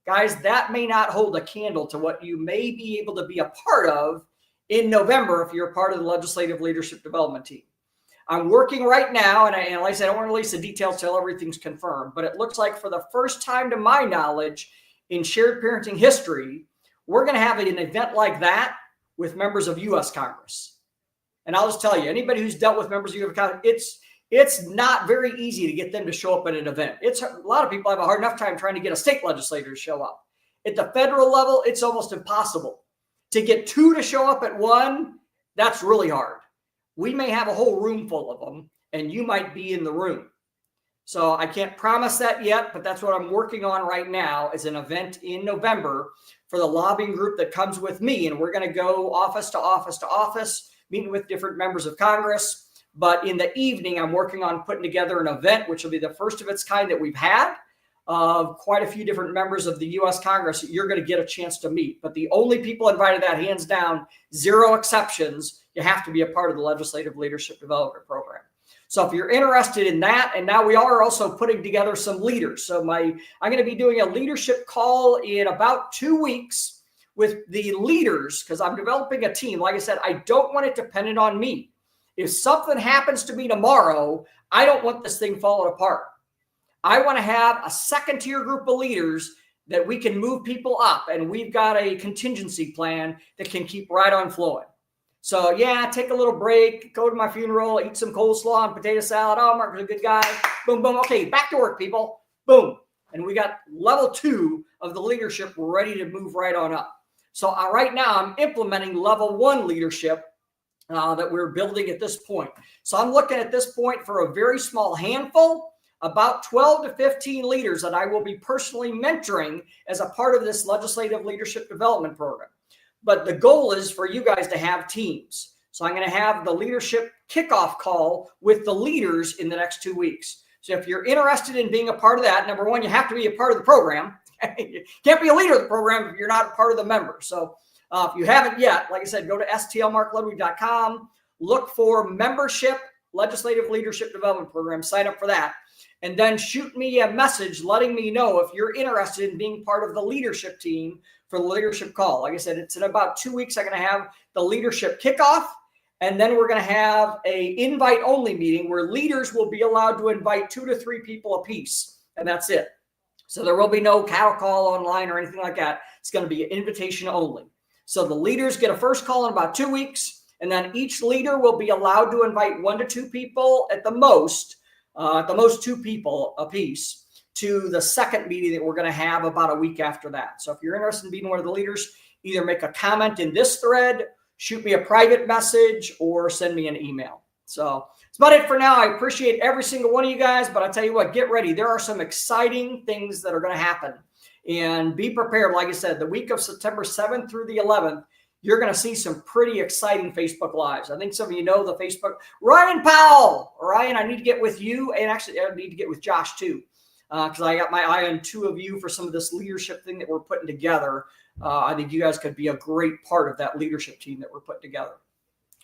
Speaker 7: Guys, that may not hold a candle to what you may be able to be a part of in November if you're a part of the Legislative Leadership Development Team. I'm working right now, and like I said, I don't want to release the details till everything's confirmed, but it looks like for the first time to my knowledge in shared parenting history, we're going to have an event like that with members of U.S. Congress. And I'll just tell you, anybody who's dealt with members of U.S. Congress, it's not very easy to get them to show up at an event. A lot of people have a hard enough time trying to get a state legislator to show up. At the federal level, it's almost impossible. To get two to show up at one, that's really hard. We may have a whole room full of them, and you might be in the room. So I can't promise that yet, but that's what I'm working on right now is an event in November for the lobbying group that comes with me. And we're going to go office to office to office, meeting with different members of Congress. But in the evening, I'm working on putting together an event, which will be the first of its kind that we've had, of quite a few different members of the U.S. Congress that you're going to get a chance to meet. But the only people invited, that hands down, 0 exceptions, you have to be a part of the Legislative Leadership Development Program. So if you're interested in that, and now we are also putting together some leaders. So I'm going to be doing a leadership call in about 2 weeks with the leaders, because I'm developing a team. Like I said, I don't want it dependent on me. If something happens to me tomorrow, I don't want this thing falling apart. I want to have a second-tier group of leaders that we can move people up, and we've got a contingency plan that can keep right on flowing. So, yeah, take a little break, go to my funeral, eat some coleslaw and potato salad. Oh, Mark was a good guy. Boom, boom. Okay, back to work, people. Boom. And we got level 2 of the leadership ready to move right on up. So right now I'm implementing level 1 leadership that we're building at this point. So I'm looking at this point for a very small handful, about 12 to 15 leaders that I will be personally mentoring as a part of this legislative leadership development program. But the goal is for you guys to have teams. So I'm going to have the leadership kickoff call with the leaders in the next 2 weeks. So if you're interested in being a part of that, number one, you have to be a part of the program. You can't be a leader of the program if you're not a part of the members. So if you haven't yet, like I said, go to stlmarkludwig.com, look for membership, Legislative Leadership Development Program, sign up for that. And then shoot me a message letting me know if you're interested in being part of the leadership team for the leadership call. Like I said, it's in about 2 weeks. I'm going to have the leadership kickoff, and then we're going to have a invite-only meeting where leaders will be allowed to invite 2 to 3 people apiece, and that's it. So there will be no cattle call online or anything like that. It's going to be an invitation only. So the leaders get a first call in about 2 weeks, and then each leader will be allowed to invite 1 to 2 people at the most 2 people apiece, to the second meeting that we're going to have about a week after that. So if you're interested in being one of the leaders, either make a comment in this thread, shoot me a private message, or send me an email. So that's about it for now. I appreciate every single one of you guys, but I tell you what, get ready. There are some exciting things that are going to happen, and be prepared. Like I said, the week of September 7th through the 11th, you're going to see some pretty exciting Facebook Lives. I think some of you know the Facebook. Ryan Powell. Ryan, I need to get with you, and actually I need to get with Josh too, because I got my eye on 2 of you for some of this leadership thing that we're putting together. I think you guys could be a great part of that leadership team that we're putting together.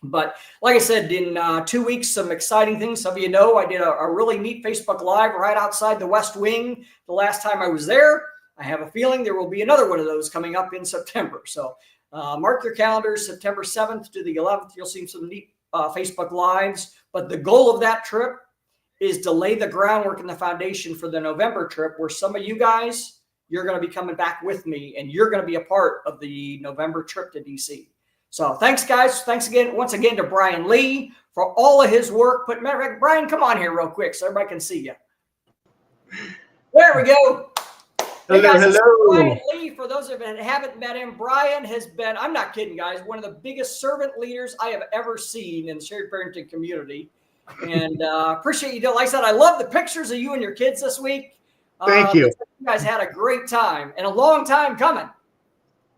Speaker 7: But like I said, in 2 weeks, some exciting things. Some of you know I did a really neat Facebook Live right outside the West Wing the last time I was there. I have a feeling there will be another one of those coming up in September. So mark your calendars, September 7th to the 11th. You'll see some neat Facebook Lives. But the goal of that trip is to lay the groundwork and the foundation for the November trip, where some of you guys, you're going to be coming back with me, and you're going to be a part of the November trip to DC. So thanks, guys. Thanks again, once again, to Brian Lee for all of his work. But matter of fact, Brian, come on here real quick so everybody can see you. There we go. Hey guys, hello. Brian Lee, for those of you that haven't met him, Brian has been, I'm not kidding, guys, one of the biggest servant leaders I have ever seen in the shared parenting community. And appreciate you. Like I said, I love the pictures of you and your kids this week.
Speaker 8: Thank you.
Speaker 7: You guys had a great time and a long time coming.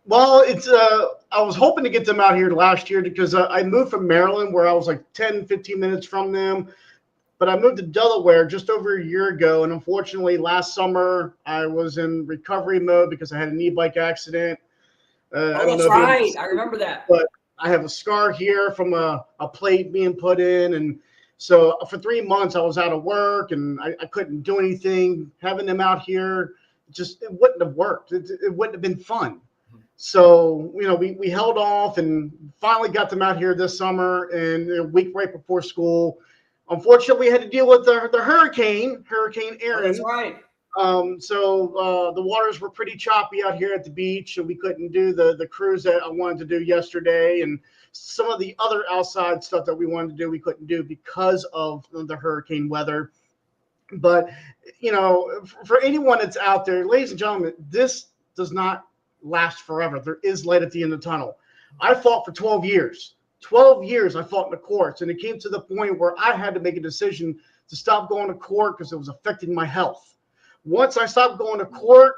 Speaker 8: Well, it's I was hoping to get them out here last year because I moved from Maryland, where I was like 10, 15 minutes from them. But I moved to Delaware just over a year ago. And unfortunately, last summer, I was in recovery mode because I had a knee bike accident.
Speaker 7: That's right. I remember that.
Speaker 8: But I have a scar here from a plate being put in. And so for 3 months, I was out of work and I couldn't do anything. Having them out here, it wouldn't have worked. It wouldn't have been fun. So, we held off and finally got them out here this summer, and a week right before school. Unfortunately, we had to deal with the Hurricane Aaron.
Speaker 7: That's right.
Speaker 8: So the waters were pretty choppy out here at the beach, and we couldn't do the cruise that I wanted to do yesterday. And some of the other outside stuff that we wanted to do, we couldn't do because of the hurricane weather. But, for anyone that's out there, ladies and gentlemen, this does not last forever. There is light at the end of the tunnel. I fought for 12 years. 12 years I fought in the courts, and it came to the point where I had to make a decision to stop going to court because it was affecting my health. Once I stopped going to court,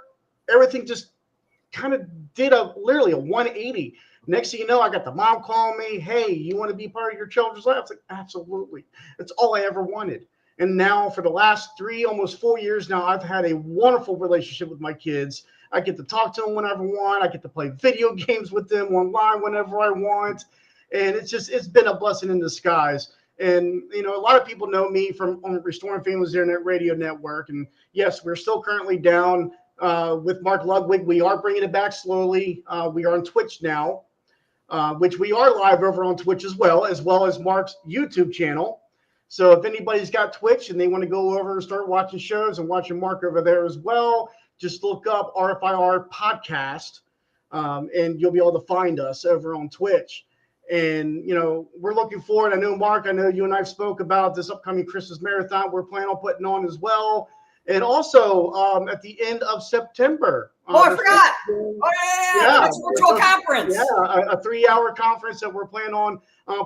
Speaker 8: everything just kind of did literally a 180. Next thing you know, I got the mom calling me, hey, you want to be part of your children's life? I was like, absolutely. That's all I ever wanted. And now for the last 3, almost 4 years now, I've had a wonderful relationship with my kids. I get to talk to them whenever I want. I get to play video games with them online whenever I want. And it's been a blessing in disguise. And, you know, a lot of people know me from on Restoring Families Internet Radio Network. And yes, we're still currently down with Mark Ludwig. We are bringing it back slowly. We are on Twitch now, which we are live over on Twitch as well as Mark's YouTube channel. So if anybody's got Twitch and they want to go over and start watching shows and watching Mark over there as well, just look up RFIR Podcast, and you'll be able to find us over on Twitch. And, you know, we're looking forward. I know, Mark, I know you and I spoke about this upcoming Christmas marathon we're planning on putting on as well. And also at the end of September.
Speaker 7: Oh, I forgot. Yeah. It's a virtual conference.
Speaker 8: Yeah, a 3-hour conference that we're planning on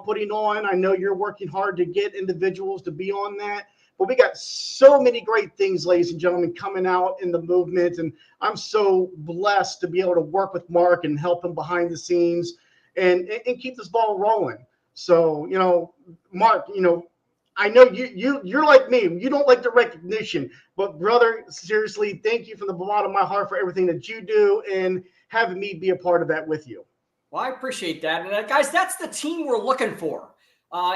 Speaker 8: putting on. I know you're working hard to get individuals to be on that. But we got so many great things, ladies and gentlemen, coming out in the movement. And I'm so blessed to be able to work with Mark and help him behind the scenes and keep this ball rolling. So, you know, Mark, you know, I know you're like me. You don't like the recognition, but brother, seriously, thank you from the bottom of my heart for everything that you do and having me be a part of that with you.
Speaker 7: Well, I appreciate that. And guys, that's the team we're looking for.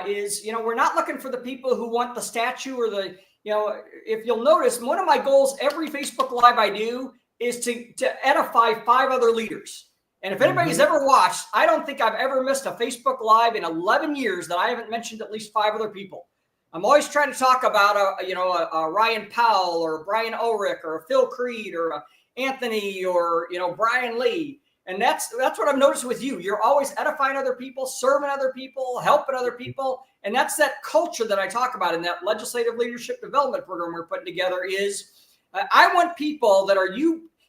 Speaker 7: You know, we're not looking for the people who want the statue or the, you know, if you'll notice, one of my goals every Facebook Live I do is to edify 5 other leaders. And if anybody's ever watched, I don't think I've ever missed a Facebook Live in 11 years that I haven't mentioned at least 5 other people. I'm always trying to talk about a Ryan Powell or Brian Ulrich or a Phil Creed or a Anthony or, you know, Brian Lee. And that's what I've noticed with you. You're always edifying other people, serving other people, helping other people. And that's that culture that I talk about in that legislative leadership development program we're putting together is I want people that are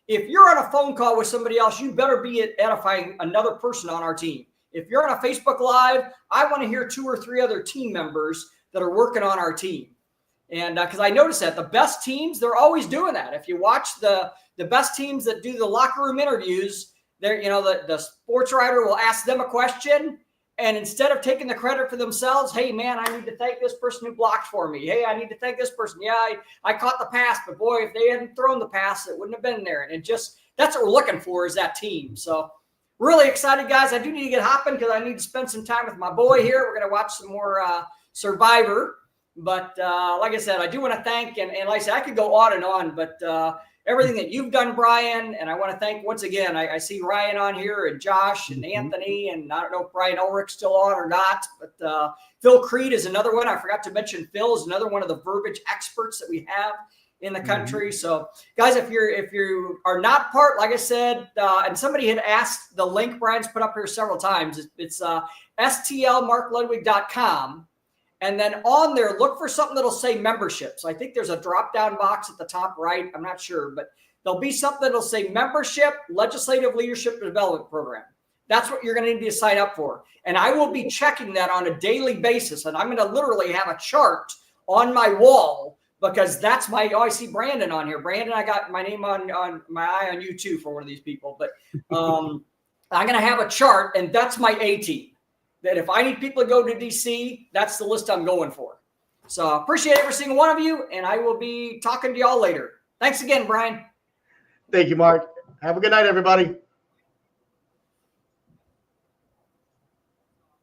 Speaker 7: if you're on a phone call with somebody else, you better be edifying another person on our team. If you're on a Facebook Live, I want to hear 2 or 3 other team members that are working on our team. And because I noticed that the best teams, they're always doing that. If you watch the best teams that do the locker room interviews, they're, you know, the sports writer will ask them a question. And instead of taking the credit for themselves, hey, man, I need to thank this person who blocked for me. Hey, I need to thank this person. Yeah, I caught the pass, but boy, if they hadn't thrown the pass, it wouldn't have been there. And that's what we're looking for is that team. So really excited, guys. I do need to get hopping because I need to spend some time with my boy here. We're going to watch some more Survivor. But like I said, I do want to thank, and like I said, I could go on and on, but everything that you've done, Brian, and I want to thank once again, I see Ryan on here and Josh and Anthony, and I don't know if Brian Ulrich's still on or not, but Phil Creed is another one. I forgot to mention Phil is another one of the verbiage experts that we have in the country. So guys, if you are not part, like I said, and somebody had asked the link Brian's put up here several times, it's stlmarkludwig.com. And then on there, look for something that'll say membership. So I think there's a drop-down box at the top right. I'm not sure, but there'll be something that'll say membership, legislative leadership development program. That's what you're going to need to sign up for. And I will be checking that on a daily basis. And I'm going to literally have a chart on my wall because that's I see Brandon on here. Brandon, I got my name on my eye on you too for one of these people. But I'm going to have a chart, and that's my A team. That if I need people to go to DC, that's the list I'm going for. So I appreciate every single one of you, and I will be talking to y'all later. Thanks again, Brian.
Speaker 8: Thank you, Mark. Have a good night, everybody.